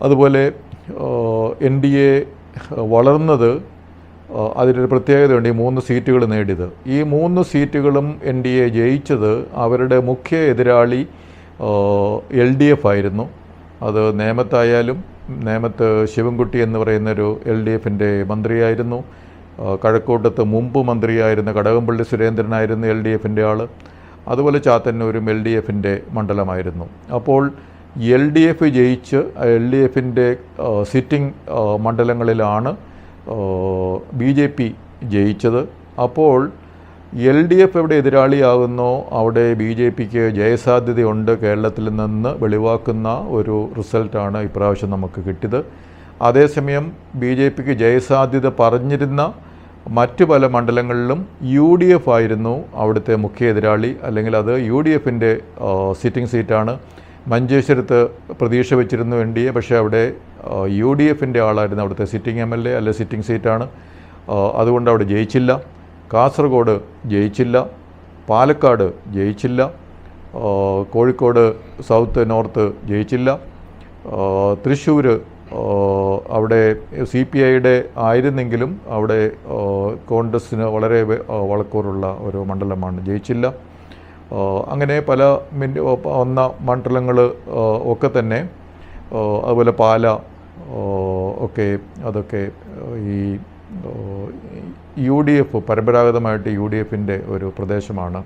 അതുപോലെ NDA വളർന്നത് അതിനൊരു പ്രത്യേകതയുണ്ട്. ഈ 3 സീറ്റുകൾ നേടിയത്. ഈ 3 സീറ്റുകളും NDA ജയിച്ചത് അവരുടെ മുഖ്യ എതിരാളി LDF ആയിരുന്നു. അത് നേമത്തായാലും, നേമത്ത് ശിവൻകുട്ടി എന്ന് പറയുന്നൊരു LDFൻ്റെ മന്ത്രിയായിരുന്നു. കഴക്കൂട്ടത്ത് മുമ്പ് മന്ത്രിയായിരുന്ന കടകംപള്ളി സുരേന്ദ്രനായിരുന്നു LDFൻ്റെ ആൾ. അതുപോലെ ചാത്തന്നൂരും LDFൻ്റെ മണ്ഡലമായിരുന്നു. അപ്പോൾ LDF ജയിച്ച് LDFൻ്റെ സിറ്റിംഗ് മണ്ഡലങ്ങളിലാണ് BJP ജയിച്ചത്. അപ്പോൾ LDF എവിടെ എതിരാളിയാകുന്നോ അവിടെ BJPക്ക് ജയസാധ്യതയുണ്ട് കേരളത്തിൽ നിന്ന് വെളിവാക്കുന്ന ഒരു റിസൾട്ടാണ് ഇപ്രാവശ്യം നമുക്ക് കിട്ടിയത്. അതേസമയം BJPക്ക് ജയസാധ്യത പറഞ്ഞിരുന്ന മറ്റു പല മണ്ഡലങ്ങളിലും UDF ആയിരുന്നു അവിടുത്തെ മുഖ്യ എതിരാളി, അല്ലെങ്കിൽ അത് UDFൻ്റെ സിറ്റിംഗ് സീറ്റാണ്. മഞ്ചേശ്വരത്ത് പ്രതീക്ഷ വെച്ചിരുന്നു NDA, പക്ഷേ അവിടെ UDFൻ്റെ ആളായിരുന്നു അവിടുത്തെ സിറ്റിംഗ് MLA, അല്ലെ സിറ്റിംഗ് സീറ്റാണ്. അതുകൊണ്ട് അവിടെ ജയിച്ചില്ല. കാസർഗോഡ് ജയിച്ചില്ല, പാലക്കാട് ജയിച്ചില്ല, കോഴിക്കോട് സൗത്ത് നോർത്ത് ജയിച്ചില്ല, തൃശ്ശൂർ അവിടെ CPIയുടെ ആയിരുന്നെങ്കിലും അവിടെ കോൺഗ്രസ്സിന് വളരെ വളക്കൂറുള്ള ഒരു മണ്ഡലമാണ്, ജയിച്ചില്ല. അങ്ങനെ പല മണ്ഡലങ്ങൾ ഒക്കെ തന്നെ, അതുപോലെ പാല ഒക്കെ, അതൊക്കെ ഈ UDF പരമ്പരാഗതമായിട്ട് UDFൻ്റെ ഒരു പ്രദേശമാണ്.